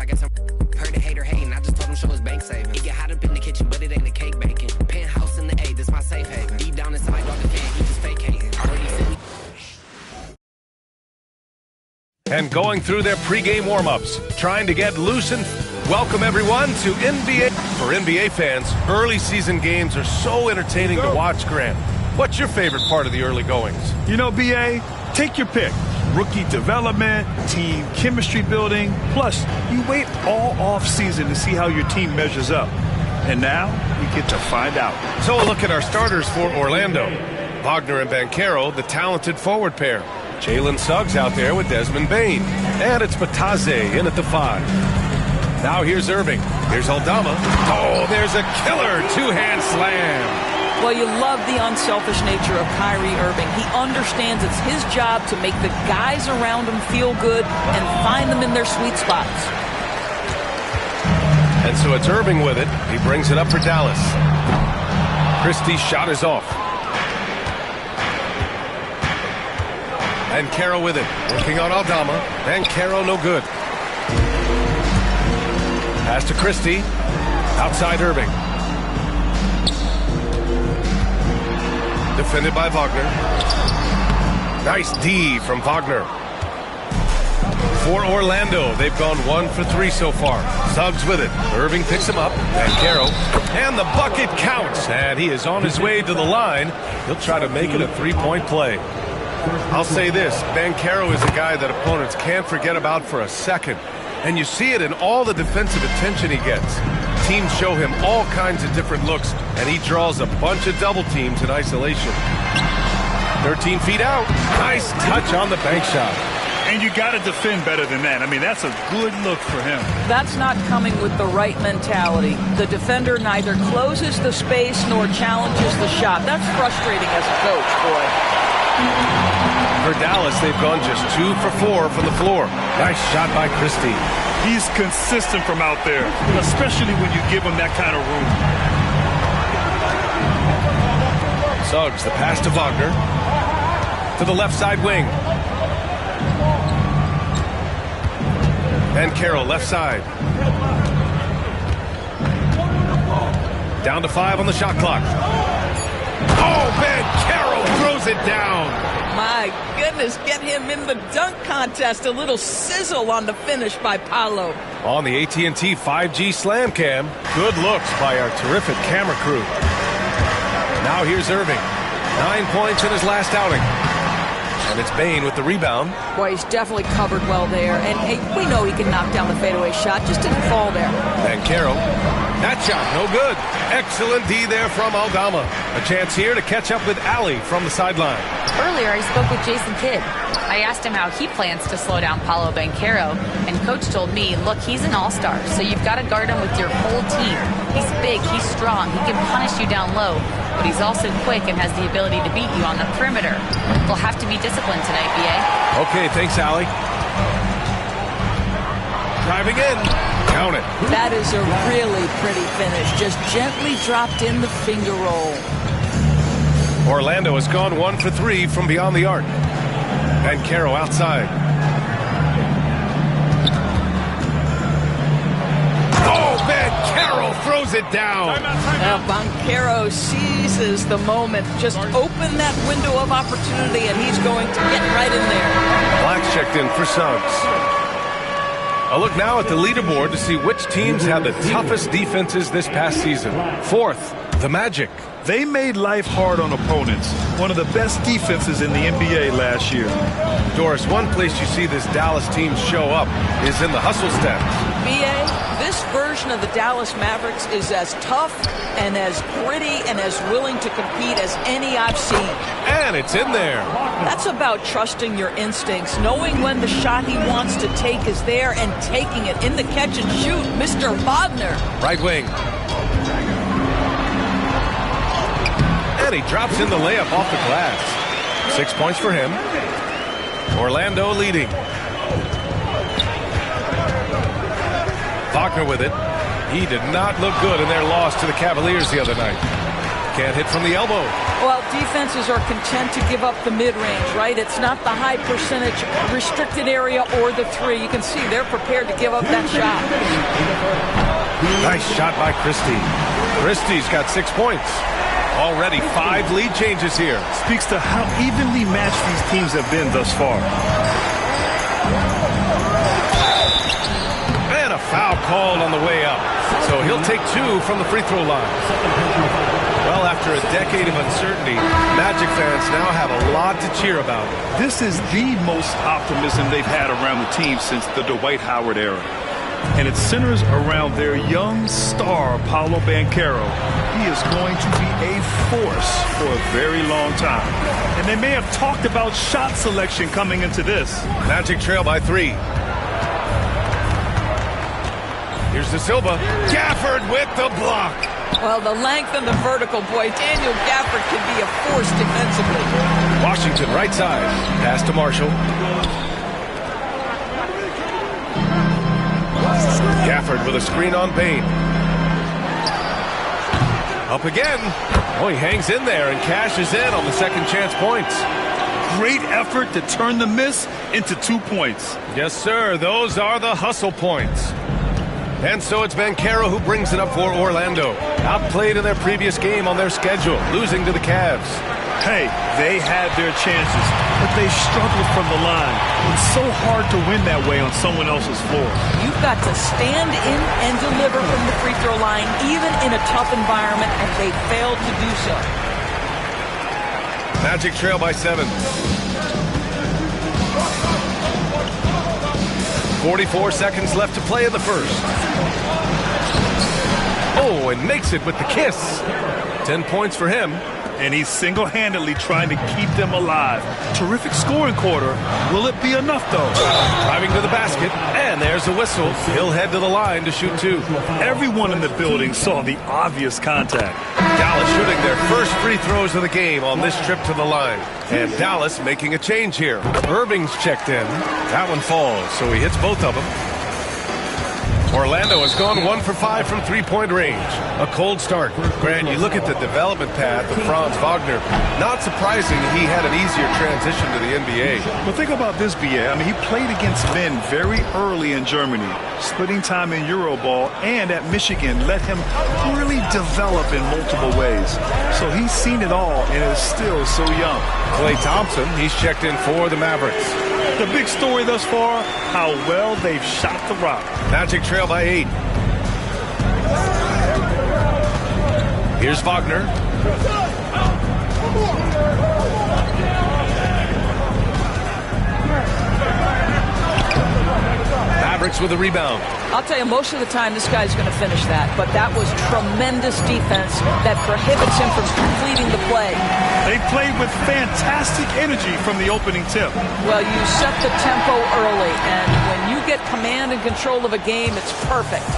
I got some heard the hater hating. I just told him show his bank savings. He get hot up in the kitchen, but it ain't a cake baking. Penthouse in the A, this my safe haven. Deep down inside, all the fan, he just fake hating. Already sent me. And going through their pregame warm-ups, trying to get loose and welcome everyone to NBA. For NBA fans, early season games are so entertaining to watch, Grant. What's your favorite part of the early goings? You know, BA, take your pick. Rookie development, team chemistry building, plus you wait all off-season to see how your team measures up. And now we get to find out. So a look at our starters for Orlando. Wagner and Banchero, the talented forward pair. Jalen Suggs out there with Desmond Bane. And it's Bataze in at the 5. Now here's Irving. Here's Aldama. Oh, there's a killer two-hand slam. Well, you love the unselfish nature of Kyrie Irving. He understands it's his job to make the guys around him feel good and find them in their sweet spots. And so it's Irving with it. He brings it up for Dallas. Christie's shot is off. And Banchero with it. Working on Aldama. Banchero no good. Pass to Christie. Outside Irving. Defended by Wagner. Nice D from Wagner. For Orlando, they've gone 1 for 3 so far. Suggs with it. Irving picks him up. Banchero. And the bucket counts. And he is on his way to the line. He'll try to make it a three-point play. I'll say this. Banchero is a guy that opponents can't forget about for a second. And you see it in all the defensive attention he gets. Teams show him all kinds of different looks, and he draws a bunch of double teams in isolation. 13 feet out. Nice touch on the bank shot. And you got to defend better than that. I mean, that's a good look for him. That's not coming with the right mentality. The defender neither closes the space nor challenges the shot. That's frustrating as a coach, boy. For Dallas, they've gone just 2 for 4 from the floor. Nice shot by Christie. He's consistent from out there, especially when you give him that kind of room. Suggs, the pass to Wagner. To the left side wing. Banchero, left side. Down to 5 on the shot clock. Oh, Banchero throws it down. My goodness, get him in the dunk contest. A little sizzle on the finish by Paolo. On the AT&T 5G Slam Cam. Good looks by our terrific camera crew. Now here's Irving. 9 points in his last outing. And it's Bane with the rebound. Boy, he's definitely covered well there. And hey, we know he can knock down the fadeaway shot. Just didn't fall there. Banchero. That shot, no good. Excellent D there from Aldama. A chance here to catch up with Ali from the sideline. Earlier, I spoke with Jason Kidd. I asked him how he plans to slow down Paolo Banchero, and Coach told me, look, he's an all-star, so you've got to guard him with your whole team. He's big, he's strong, he can punish you down low, but he's also quick and has the ability to beat you on the perimeter. They'll have to be disciplined tonight, B.A. Okay, thanks, Ali. Driving in. Count it. That is a really pretty finish. Just gently dropped in the finger roll. Orlando has gone 1 for 3 from beyond the arc. Banchero outside. Oh, Banchero throws it down. Banchero seizes the moment. Just open that window of opportunity, and he's going to get right in there. Black's checked in for Suggs. A look now at the leaderboard to see which teams had the toughest defenses this past season. 4th, the Magic. They made life hard on opponents. One of the best defenses in the NBA last year. Doris, one place you see this Dallas team show up is in the hustle stats. B.A., this version of the Dallas Mavericks is as tough and as gritty and as willing to compete as any I've seen. And it's in there. That's about trusting your instincts, knowing when the shot he wants to take is there and taking it in the catch and shoot. Mr. Wagner. Right wing. And he drops in the layup off the glass. 6 points for him. Orlando leading. Wagner with it. He did not look good in their loss to the Cavaliers the other night. Can't hit from the elbow. Well, defenses are content to give up the mid-range, right? It's not the high percentage restricted area or the three. You can see they're prepared to give up that shot. Nice shot by Christie. Christie's got 6 points. Already 5 lead changes here. Speaks to how evenly matched these teams have been thus far. And a foul called on the way up. So he'll take 2 from the free throw line. Well, after a decade of uncertainty, Magic fans now have a lot to cheer about. This is the most optimism they've had around the team since the Dwight Howard era. And it centers around their young star, Paolo Banchero. He is going to be a force for a very long time. And they may have talked about shot selection coming into this. Magic trail by 3. Here's De Silva. Gafford with the block. Well, the length and the vertical, boy, Daniel Gafford can be a force defensively. Washington right side. Pass to Marshall. Gafford with a screen on Payne. Up again. Oh, he hangs in there and cashes in on the second chance points. Great effort to turn the miss into 2 points. Yes, sir. Those are the hustle points. And so it's Banchero who brings it up for Orlando. Outplayed in their previous game on their schedule, losing to the Cavs. Hey, they had their chances, but they struggled from the line. It's so hard to win that way on someone else's floor. You've got to stand in and deliver from the free throw line, even in a tough environment, and they failed to do so. Magic trail by 7. 44 seconds left to play in the first. Oh, and makes it with the kiss. 10 points for him. And he's single-handedly trying to keep them alive. Terrific scoring quarter. Will it be enough, though? Driving to the basket, and there's a whistle. He'll head to the line to shoot 2. Everyone in the building saw the obvious contact. Dallas shooting their first free throws of the game on this trip to the line. And Dallas making a change here. Irving's checked in. That one falls, so he hits both of them. Orlando has gone 1 for 5 from three-point range. A cold start. Grant, you look at the development path of Franz Wagner. Not surprising he had an easier transition to the NBA. But think about this, B.A. I mean, he played against men very early in Germany, splitting time in Euroball, and at Michigan let him really develop in multiple ways. So he's seen it all and is still so young. Klay Thompson, he's checked in for the Mavericks. The big story thus far, how well they've shot the rock. Magic trail by 8. Here's Wagner. Mavericks with a rebound. I'll tell you, most of the time this guy's going to finish that, but that was tremendous defense that prohibits him from completing the play. They played with fantastic energy from the opening tip. Well, you set the tempo early, and when you get command and control of a game, it's perfect.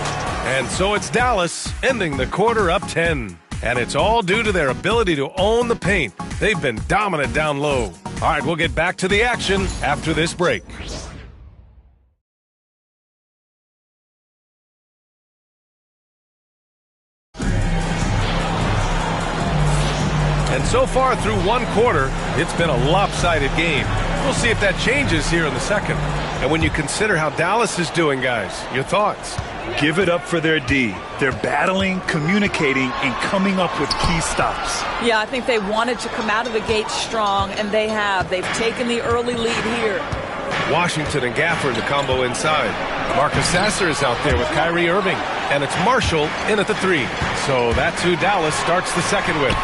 And so it's Dallas ending the quarter up 10. And it's all due to their ability to own the paint. They've been dominant down low. All right, we'll get back to the action after this break. And so far through one quarter, it's been a lopsided game. We'll see if that changes here in the second. And when you consider how Dallas is doing, guys, your thoughts? Give it up for their D. They're battling, communicating, and coming up with key stops. Yeah, I think they wanted to come out of the gate strong, and they have. They've taken the early lead here. Washington and Gafford, the combo inside. Marcus Sasser is out there with Kyrie Irving. And it's Marshall in at the 3. So that's who Dallas starts the second with.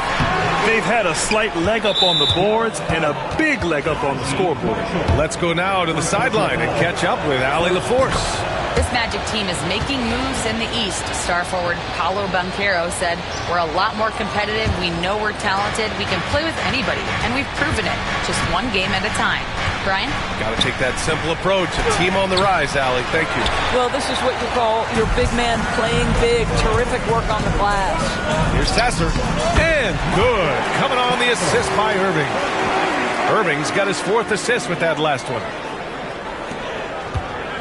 They've had a slight leg up on the boards and a big leg up on the scoreboard. Let's go now to the sideline and catch up with Allie LaForce. This Magic team is making moves in the East. Star forward Paolo Banchero said, "We're a lot more competitive. We know we're talented. We can play with anybody, and we've proven it. Just one game at a time." Brian? Got to take that simple approach. A team on the rise, Allie. Thank you. Well, this is what you call your big man playing big. Terrific work on the glass. Here's Sasser. And good. Coming on the assist by Irving. Irving's got his 4th assist with that last one.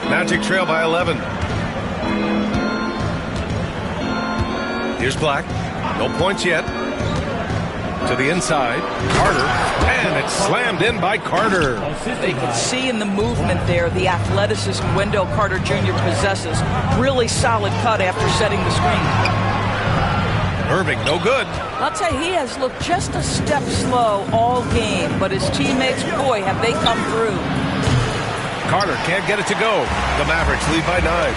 Magic trail by 11. Here's Black. No points yet. To the inside, Carter, and it's slammed in by Carter. They can see in the movement there the athleticism Wendell Carter Jr. possesses. Really solid cut after setting the screen. Irving, no good. I'll tell you, he has looked just a step slow all game, but his teammates, boy, have they come through. Carter can't get it to go. The Mavericks lead by 9.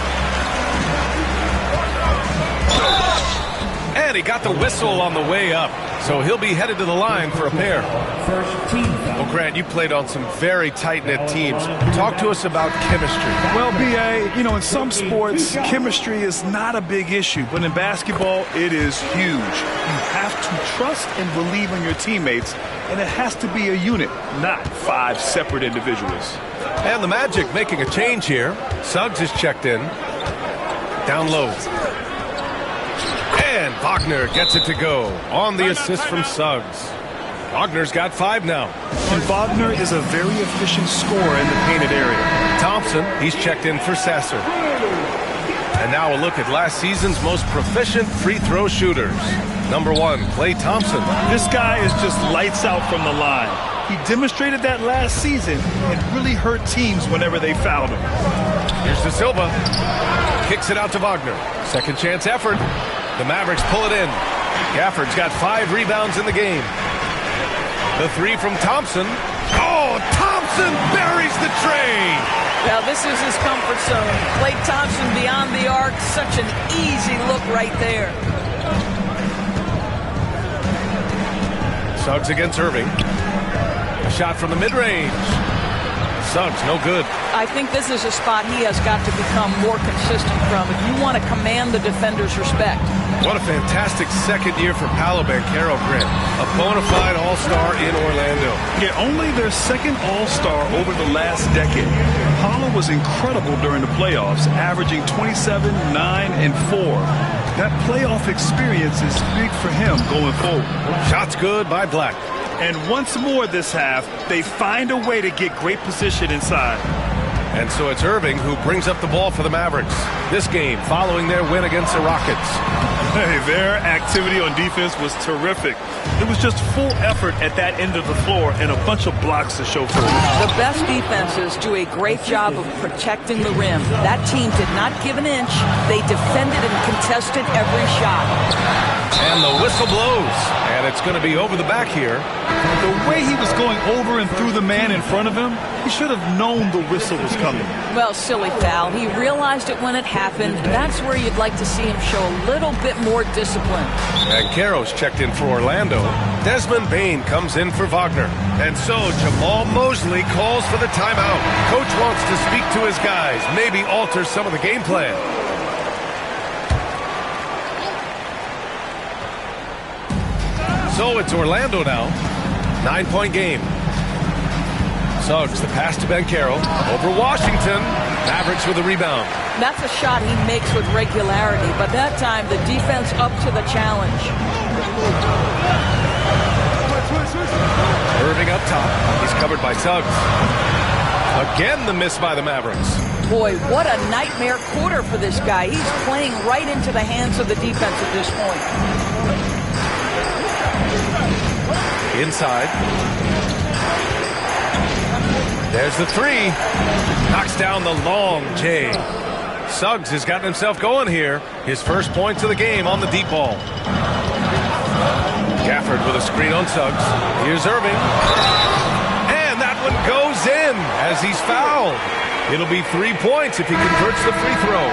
And he got the whistle on the way up, so he'll be headed to the line for a pair. Well, Grant, you played on some very tight-knit teams. Talk to us about chemistry. Well, B.A., in some sports, chemistry is not a big issue, but in basketball, it is huge. You have to trust and believe in your teammates, and it has to be a unit, not 5 separate individuals. And the Magic making a change here. Suggs is checked in. Down low. And Wagner gets it to go on the assist from Suggs. Wagner's got 5 now. And Wagner is a very efficient scorer in the painted area. Thompson, he's checked in for Sasser. And now a look at last season's most proficient free throw shooters. Number 1, Klay Thompson. This guy is just lights out from the line. He demonstrated that last season and really hurt teams whenever they fouled him. Here's De Silva. Kicks it out to Wagner. Second chance effort. The Mavericks pull it in. Gafford's got 5 rebounds in the game. The 3 from Thompson. Oh, Thompson buries the tray. Now, this is his comfort zone. Klay Thompson beyond the arc. Such an easy look right there. Suggs against Irving. A shot from the mid-range. Suggs, no good. I think this is a spot he has got to become more consistent from if you want to command the defender's respect. What a fantastic second year for Paolo Banchero, Grant. A bona fide all-star in Orlando. Yeah, only their second all-star over the last decade. Paolo was incredible during the playoffs, averaging 27, 9, and 4. That playoff experience is big for him going forward. Shots good by Black. And once more this half, they find a way to get great position inside. And so it's Irving who brings up the ball for the Mavericks. This game following their win against the Rockets. Hey, their activity on defense was terrific. It was just full effort at that end of the floor and a bunch of blocks to show for it. The best defenses do a great job of protecting the rim. That team did not give an inch. They defended and contested every shot. And the whistle blows. And it's going to be over the back here. The way he was going over and through the man in front of him, he should have known the whistle was coming. Well, silly foul. He realized it when it happened. That's where you'd like to see him show a little bit more discipline. And Caro's checked in for Orlando. Desmond Bane comes in for Wagner. And so Jamal Mosley calls for the timeout. Coach wants to speak to his guys, maybe alter some of the game plan. So it's Orlando now. 9-point game. Suggs, the pass to Banchero. Over Washington. Mavericks with a rebound. That's a shot he makes with regularity, but that time the defense up to the challenge. Irving up top. He's covered by Suggs. Again, the miss by the Mavericks. Boy, what a nightmare quarter for this guy. He's playing right into the hands of the defense at this point. Inside. There's the 3. Knocks down the long J. Suggs has gotten himself going here. His first points of the game on the deep ball. Gafford with a screen on Suggs. Here's Irving. And that one goes in as he's fouled. It'll be 3 points if he converts the free throw.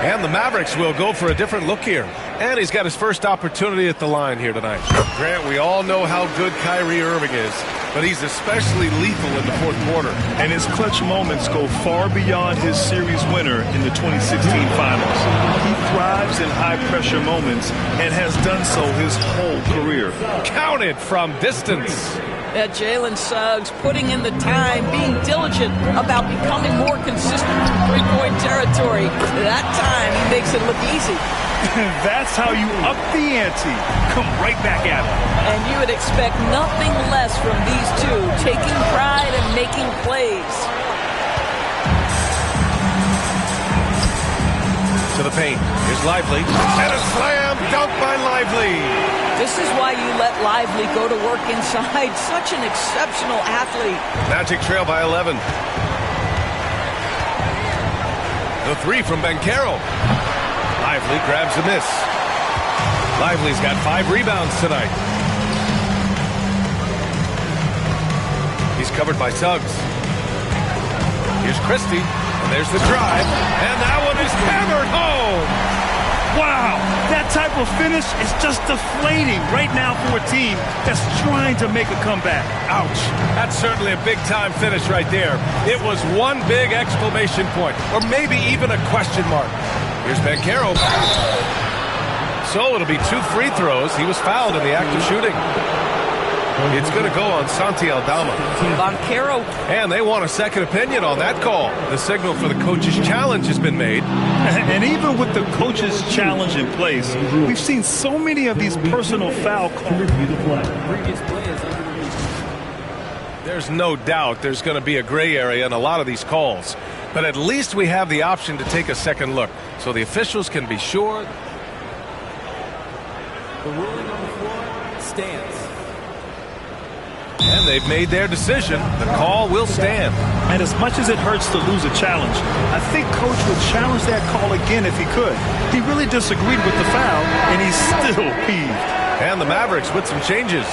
And the Mavericks will go for a different look here. And he's got his first opportunity at the line here tonight. Grant, we all know how good Kyrie Irving is, but he's especially lethal in the fourth quarter. And his clutch moments go far beyond his series winner in the 2016 finals. He thrives in high-pressure moments and has done so his whole career. Counted from distance. Jalen Suggs putting in the time, being diligent about becoming more consistent in three-point territory. That time, he makes it look easy. That's how you up the ante. Come right back at it. And you would expect nothing less from these two, taking pride and making plays. To the paint. Here's Lively. And a slam dunk by Lively. This is why you let Lively go to work inside. Such an exceptional athlete. Magic trail by 11. The three from Banchero. Lively grabs a miss. Lively's got 5 rebounds tonight. He's covered by Suggs. Here's Christie, and there's the drive, and that one is hammered home. Wow, that type of finish is just deflating right now for a team that's trying to make a comeback. Ouch. That's certainly a big-time finish right there. It was one big exclamation point, or maybe even a question mark. Here's Banchero. So it'll be 2 free throws. He was fouled in the act of shooting. It's going to go on Santi Aldama. Banchero. And they want a second opinion on that call. The signal for the coach's challenge has been made. And even with the coach's challenge in place, we've seen so many of these personal foul calls. There's no doubt there's going to be a gray area in a lot of these calls. But at least we have the option to take a second look, so the officials can be sure. The ruling on the floor stands. And they've made their decision. The call will stand. And as much as it hurts to lose a challenge, I think Coach would challenge that call again if he could. He really disagreed with the foul, and he's still peeved. And the Mavericks with some changes.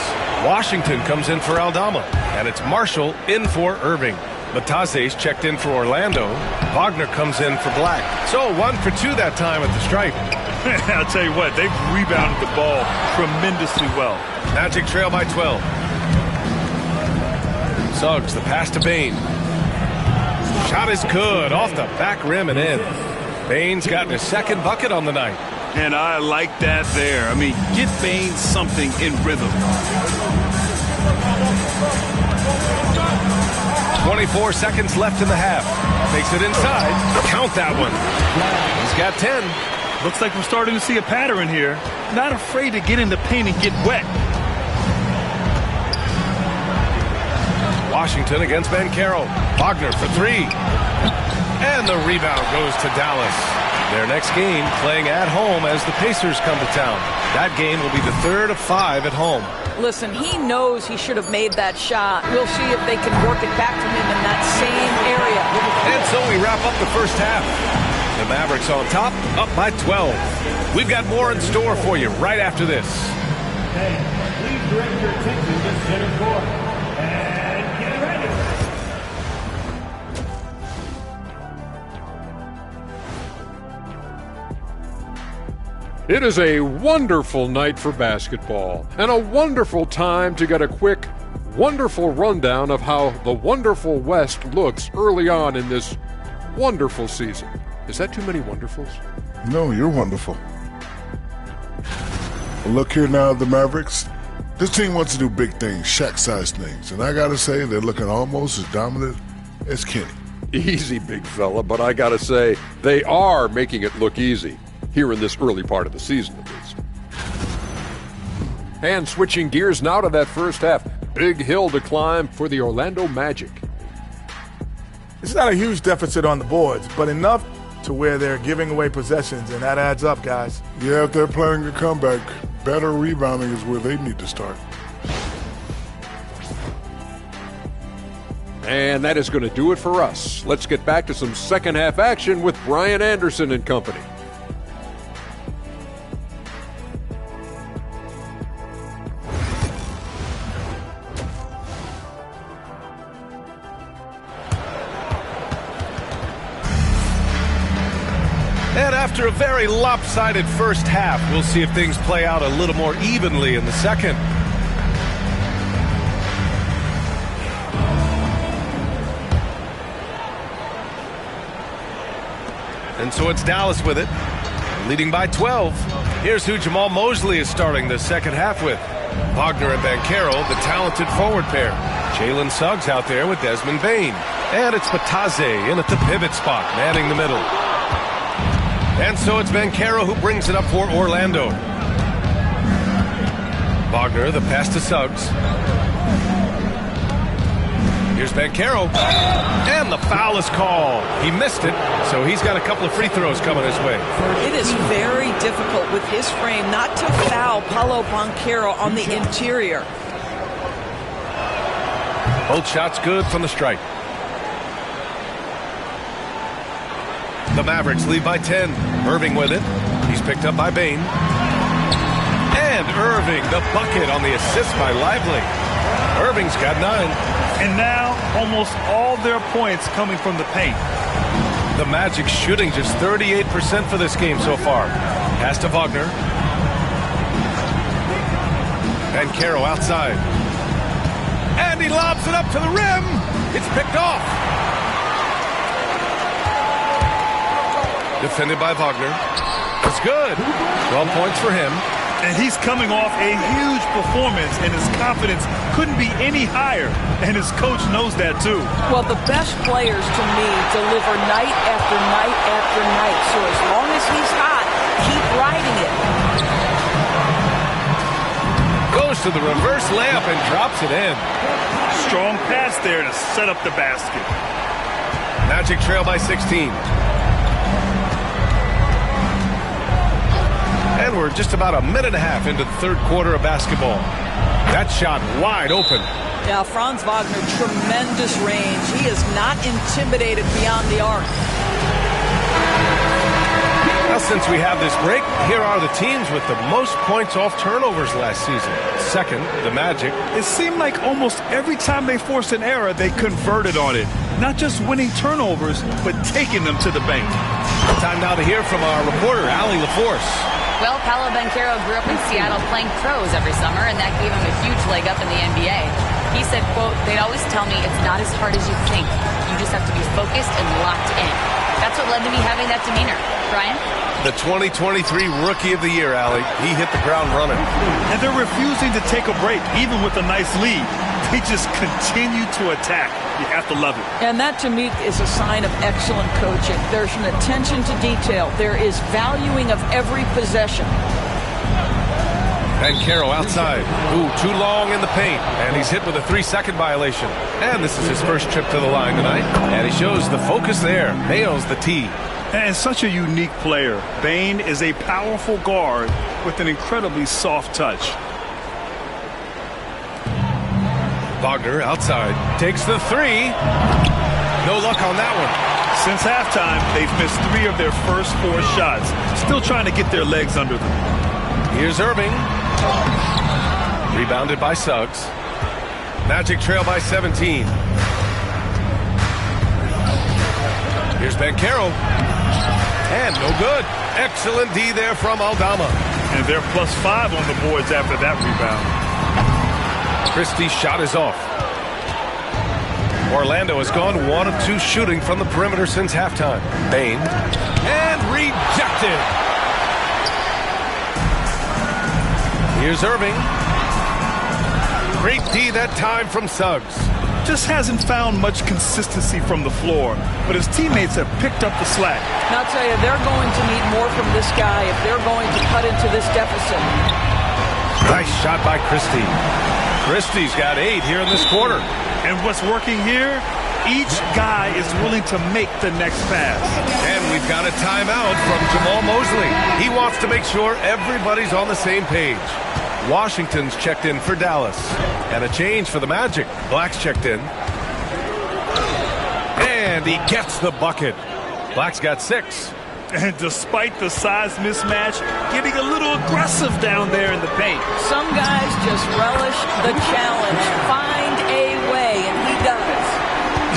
Washington comes in for Aldama, and it's Marshall in for Irving. Matase's checked in for Orlando. Wagner comes in for Black. So 1 for 2 that time at the stripe. I'll tell you what, they've rebounded the ball tremendously well. Magic trail by 12. Suggs, the pass to Bane. Shot is good, off the back rim and in. Bane's gotten his second bucket on the night. And I like that there. I mean, get Bane something in rhythm. 24 seconds left in the half. Takes it inside. Count that one. He's got 10. Looks like we're starting to see a pattern here. Not afraid to get in the paint and get wet. Washington against Banchero. Wagner for 3. And the rebound goes to Dallas. Their next game playing at home as the Pacers come to town. That game will be the 3rd of 5 at home. Listen, he knows he should have made that shot. We'll see if they can work it back to him in that same area. And so we wrap up the first half. The Mavericks on top, up by 12. We've got more in store for you right after this. Hey, please direct your attention to center court. And get ready. It is a wonderful night for basketball and a wonderful time to get a quick, wonderful rundown of how the wonderful West looks early on in this wonderful season. Is that too many wonderfuls? No, you're wonderful. Look here now, the Mavericks. This team wants to do big things, Shaq-sized things, and I gotta say they're looking almost as dominant as Kenny. Easy, big fella, but I gotta say they are making it look easy here in this early part of the season, at least. And switching gears now to that first half. Big hill to climb for the Orlando Magic. It's not a huge deficit on the boards, but enough to where they're giving away possessions, and that adds up, guys. Yeah, if they're planning a comeback, better rebounding is where they need to start. And that is going to do it for us. Let's get back to some second half action with Brian Anderson and company. And after a very lopsided first half, we'll see if things play out a little more evenly in the second. And so it's Dallas with it, leading by 12. Here's who Jamal Mosley is starting the second half with. Wagner and Banchero, the talented forward pair. Jalen Suggs out there with Desmond Bane. And it's Batase in at the pivot spot, manning the middle. And so it's Banchero who brings it up for Orlando. Wagner, the pass to Suggs. Here's Banchero. And the foul is called. He missed it, so he's got a couple of free throws coming his way. It is very difficult with his frame not to foul Paolo Banchero on the interior. Both shots good from the stripe. The Mavericks lead by 10. Irving with it. He's picked up by Bane. And Irving, the bucket on the assist by Lively. Irving's got 9. And now, almost all their points coming from the paint. The Magic shooting just 38% for this game so far. Pass to Wagner. And Banchero outside. And he lobs it up to the rim. It's picked off. Defended by Wagner. It's good. 12 points for him. And he's coming off a huge performance, and his confidence couldn't be any higher. And his coach knows that, too. Well, the best players, to me, deliver night after night after night. So as long as he's hot, keep riding it. Goes to the reverse layup and drops it in. Strong pass there to set up the basket. Magic trail by 16. And we're just about a minute and a half into the third quarter of basketball. That shot wide open. Yeah, Franz Wagner, tremendous range. He is not intimidated beyond the arc. Now, since we have this break, here are the teams with the most points off turnovers last season. Second, the Magic. It seemed like almost every time they forced an error, they converted on it. Not just winning turnovers, but taking them to the bank. Time now to hear from our reporter, Allie LaForce. Well, Paolo Banchero grew up in Seattle playing pros every summer, and that gave him a huge leg up in the NBA. He said, quote, "They'd always tell me it's not as hard as you think. You just have to be focused and locked in." That's what led to me having that demeanor. Brian? The 2023 Rookie of the Year, Allie. He hit the ground running. And they're refusing to take a break, even with a nice lead. They just continue to attack. You have to love it. And that, to me, is a sign of excellent coaching. There's an attention to detail. There is valuing of every possession. Banchero outside. Ooh, too long in the paint. And he's hit with a 3-second violation. And this is his first trip to the line tonight. And he shows the focus there. Nails the tee. And such a unique player. Bane is a powerful guard with an incredibly soft touch. Wagner outside. Takes the 3. No luck on that one. Since halftime, they've missed 3 of their first 4 shots. Still trying to get their legs under them. Here's Irving. Rebounded by Suggs. Magic trail by 17. Here's Banchero. And no good. Excellent D there from Aldama. And they're +5 on the boards after that rebound. Christie's shot is off. Orlando has gone 1 of 2 shooting from the perimeter since halftime. Bane. And rejected. Here's Irving. Great D that time from Suggs. Just hasn't found much consistency from the floor, but his teammates have picked up the slack. And I'll tell you, they're going to need more from this guy if they're going to cut into this deficit. Nice shot by Christie. Christie's got 8 here in this quarter. And what's working here? Each guy is willing to make the next pass. And we've got a timeout from Jamal Mosley. He wants to make sure everybody's on the same page. Washington's checked in for Dallas. And a change for the Magic. Black's checked in. And he gets the bucket. Black's got 6. And despite the size mismatch, getting a little aggressive down there in the paint. Some guys just relish the challenge. Find a way, and he does.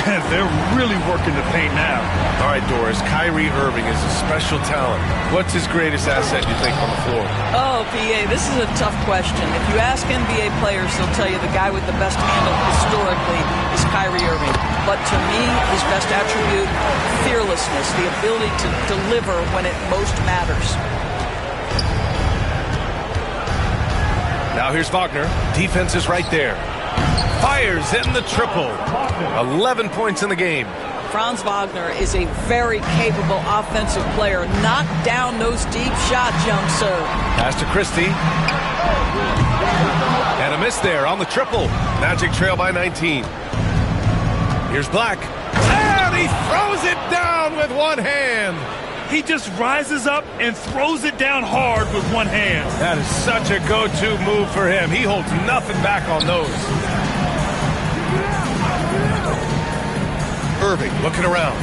And they're really working the paint now. All right, Doris, Kyrie Irving is a special talent. What's his greatest asset, you think, on the floor? Oh, PA, this is a tough question. If you ask NBA players, they'll tell you the guy with the best handle historically is Kyrie Irving. But to me, his best attribute, fearlessness, the ability to deliver when it most matters. Now here's Wagner. Defense is right there. Fires in the triple. 11 points in the game. Franz Wagner is a very capable offensive player. Knock down those deep shots, young sir. Pass to Christie. And a miss there on the triple. Magic trail by 19. Here's Black. And he throws it down with one hand. He just rises up and throws it down hard with one hand. That is such a go-to move for him. He holds nothing back on those. Irving looking around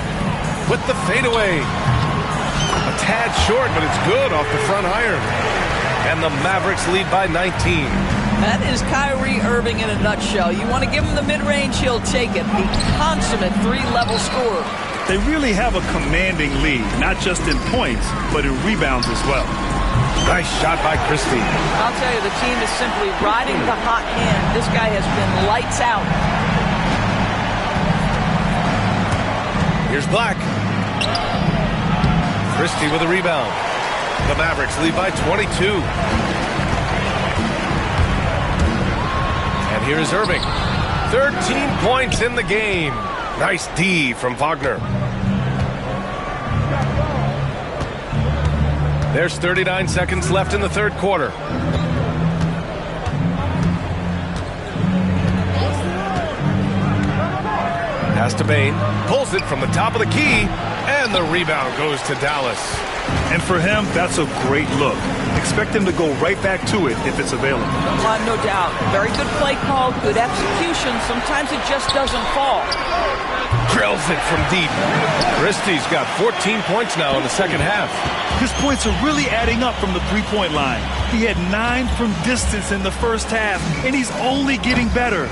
with the fadeaway. A tad short, but it's good off the front iron. And the Mavericks lead by 19. That is Kyrie Irving in a nutshell. You want to give him the mid-range, he'll take it. The consummate three-level scorer. They really have a commanding lead, not just in points, but in rebounds as well. Nice shot by Christie. I'll tell you, the team is simply riding the hot hand. This guy has been lights out. Here's Black. Christie with a rebound. The Mavericks lead by 22. And here's Irving. 13 points in the game. Nice D from Wagner. There's 39 seconds left in the third quarter. Pass to Bain. Pulls it from the top of the key. And the rebound goes to Dallas. And for him, that's a great look. Expect him to go right back to it if it's available. No doubt. Very good play call, good execution. Sometimes it just doesn't fall. Drills it from deep. Christie's got 14 points now in the second half. His points are really adding up from the three-point line. He had 9 from distance in the first half, and he's only getting better.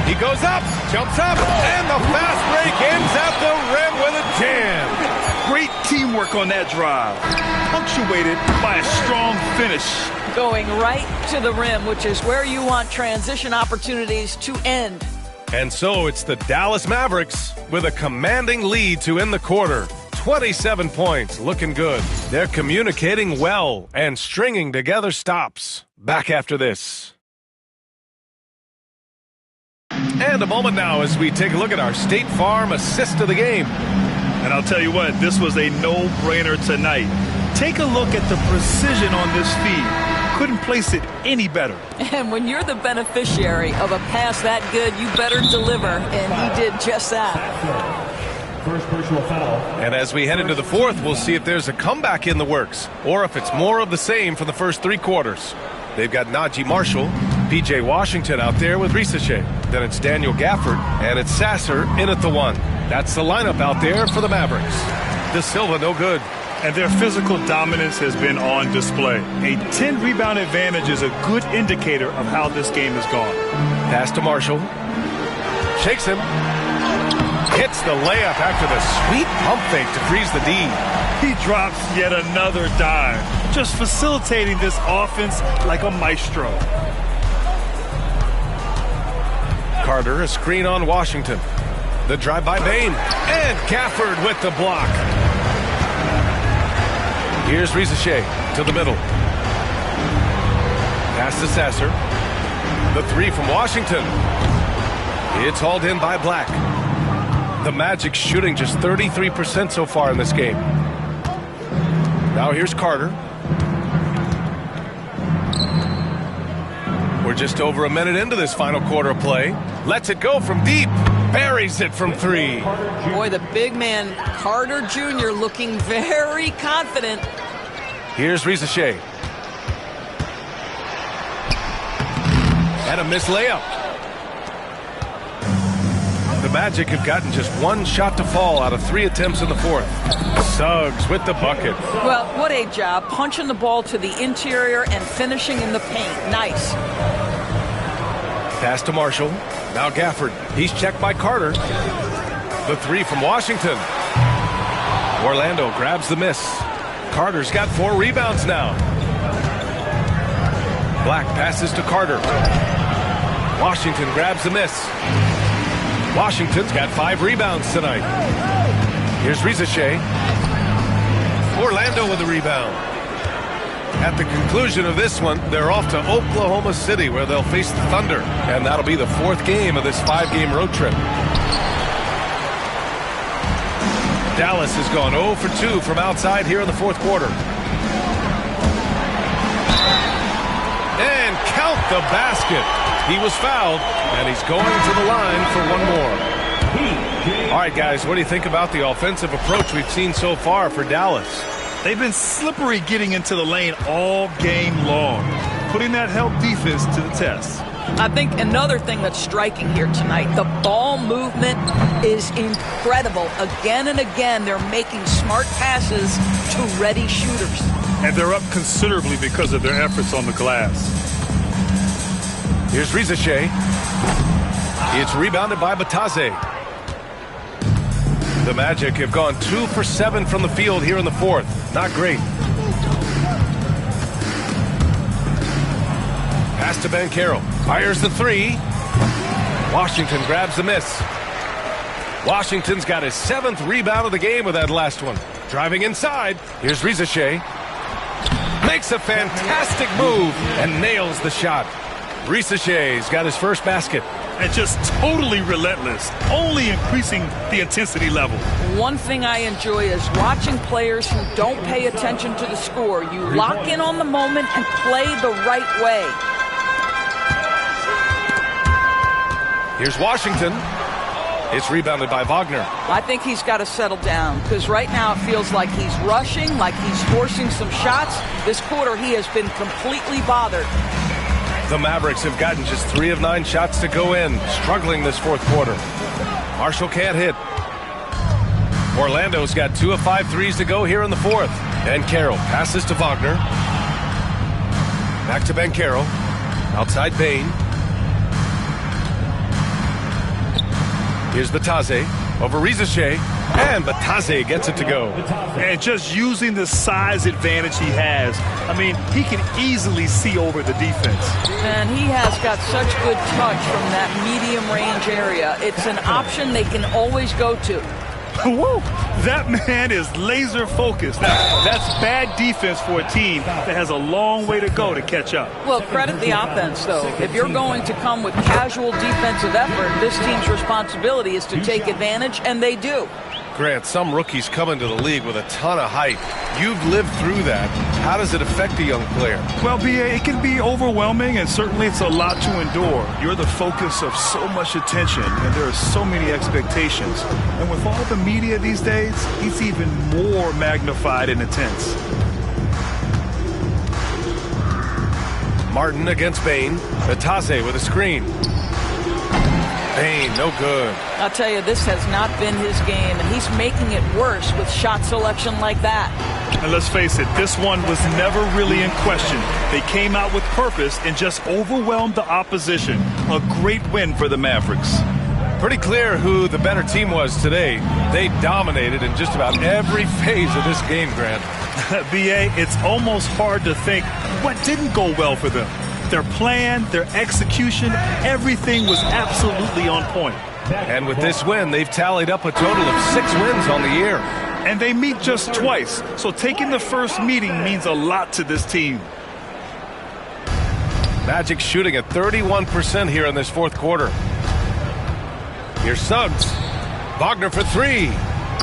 He goes up, jumps up, and the fast break ends at the rim with a jam. Great teamwork on that drive, punctuated by a strong finish. Going right to the rim, which is where you want transition opportunities to end. And so it's the Dallas Mavericks with a commanding lead to end the quarter. 27 points, looking good. They're communicating well and stringing together stops. Back after this. And a moment now as we take a look at our State Farm assist of the game. And I'll tell you what, this was a no-brainer tonight. Take a look at the precision on this feed. Couldn't place it any better. And when you're the beneficiary of a pass that good, you better deliver, and he did just that. First personal foul. And as we head into the fourth, we'll see if there's a comeback in the works or if it's more of the same for the first three quarters. They've got Najee Marshall, P.J. Washington out there with Risache. Then it's Daniel Gafford, and it's Sasser in at the one. That's the lineup out there for the Mavericks. De Silva, no good. And their physical dominance has been on display. A 10-rebound advantage is a good indicator of how this game has gone. Pass to Marshall. Shakes him. Hits the layup after the sweet pump fake to freeze the D. He drops yet another dime, just facilitating this offense like a maestro. Carter, a screen on Washington. The drive by Bain. And Gafford with the block. Here's Risache to the middle. Pass to Sasser. The three from Washington. It's hauled in by Black. The Magic shooting just 33% so far in this game. Now here's Carter. We're just over a minute into this final quarter of play. Lets it go from deep. Buries it from three. Boy, the big man, Carter Jr., looking very confident. Here's Risache. And a missed layup. The Magic have gotten just one shot to fall out of 3 attempts in the fourth. Suggs with the bucket. Well, what a job. Punching the ball to the interior and finishing in the paint. Nice. Pass to Marshall. Now Gafford. He's checked by Carter. The three from Washington. Orlando grabs the miss. Carter's got 4 rebounds now. Black passes to Carter. Washington grabs the miss. Washington's got 5 rebounds tonight. Here's Risache. Orlando with the rebound. At the conclusion of this one, they're off to Oklahoma City where they'll face the Thunder. And that'll be the 4th game of this 5-game road trip. Dallas has gone 0 for 2 from outside here in the fourth quarter. And And count the basket. He was fouled, and he's going to the line for one more. All right, guys, what do you think about the offensive approach we've seen so far for Dallas? They've been slippery getting into the lane all game long, putting that help defense to the test. I think another thing that's striking here tonight, the ball movement is incredible. Again and again, they're making smart passes to ready shooters. And they're up considerably because of their efforts on the glass. Here's Rizachet. It's rebounded by Batase. The Magic have gone 2 for 7 from the field here in the fourth. Not great. Pass to Banchero. Fires the three. Washington grabs the miss. Washington's got his 7th rebound of the game with that last one. Driving inside. Here's Rizachet. Makes a fantastic move and nails the shot. Rizachet's got his first basket. And just totally relentless, only increasing the intensity level. One thing I enjoy is watching players who don't pay attention to the score. You lock in on the moment and play the right way. Here's Washington. It's rebounded by Wagner. I think he's got to settle down because right now it feels like he's rushing, like he's forcing some shots. This quarter he has been completely bothered. The Mavericks have gotten just 3 of 9 shots to go in, struggling this fourth quarter. Marshall can't hit. Orlando's got 2 of 5 threes to go here in the fourth. Banchero passes to Wagner. Back to Banchero. Outside Bain. Here's Batase over Rizachet. And Batase gets it to go. And just using the size advantage he has, I mean, he can easily see over the defense. And he has got such good touch from that medium range area. It's an option they can always go to. Woo! That man is laser focused. Now, that's bad defense for a team that has a long way to go to catch up. Well, credit the offense, though. If you're going to come with casual defensive effort, this team's responsibility is to take advantage, and they do. Grant, some rookies come into the league with a ton of hype. You've lived through that. How does it affect a young player? Well, B.A., it can be overwhelming, and certainly it's a lot to endure. You're the focus of so much attention, and there are so many expectations. And with all the media these days, it's even more magnified and intense. Martin against Bain. Batase with a screen. Bain, no good. I'll tell you, this has not been his game, and he's making it worse with shot selection like that. And let's face it, this one was never really in question. They came out with purpose and just overwhelmed the opposition. A great win for the Mavericks. Pretty clear who the better team was today. They dominated in just about every phase of this game, Grant. B.A., it's almost hard to think what didn't go well for them. Their plan, their execution, everything was absolutely on point. And with this win, they've tallied up a total of 6 wins on the year. And they meet just twice, so taking the first meeting means a lot to this team. Magic shooting at 31% here in this fourth quarter. Here's Suggs. Wagner for 3.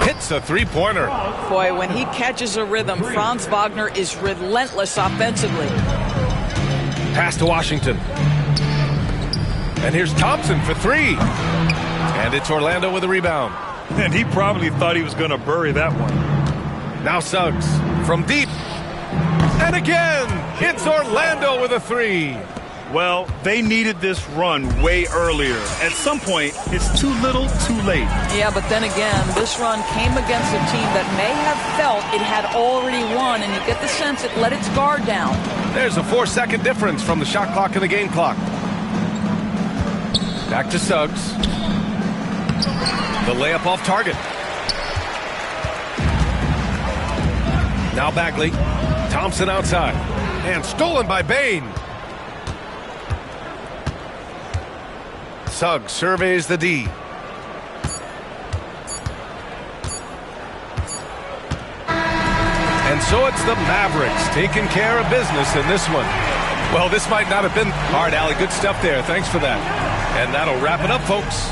Hits a three-pointer. Boy, when he catches a rhythm, Franz Wagner is relentless offensively. Pass to Washington. And here's Thompson for 3. And it's Orlando with a rebound. And he probably thought he was going to bury that one. Now Suggs from deep. And again, it's Orlando with a 3. Well, they needed this run way earlier. At some point, it's too little, too late. Yeah, but then again, this run came against a team that may have felt it had already won, and you get the sense it let its guard down. There's a 4-second difference from the shot clock and the game clock. Back to Suggs. The layup off target. Now Bagley. Thompson outside. And stolen by Bain. Suggs surveys the D. And so it's the Mavericks taking care of business in this one. Well, this might not have been hard, Allie. Good stuff there. Thanks for that. And that'll wrap it up, folks.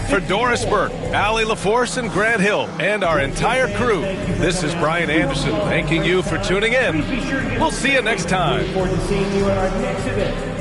For Doris Burke, Allie LaForce, and Grant Hill, and our entire crew, this is Brian Anderson thanking you for tuning in. We'll see you next time. Look forward to seeing you at our next event.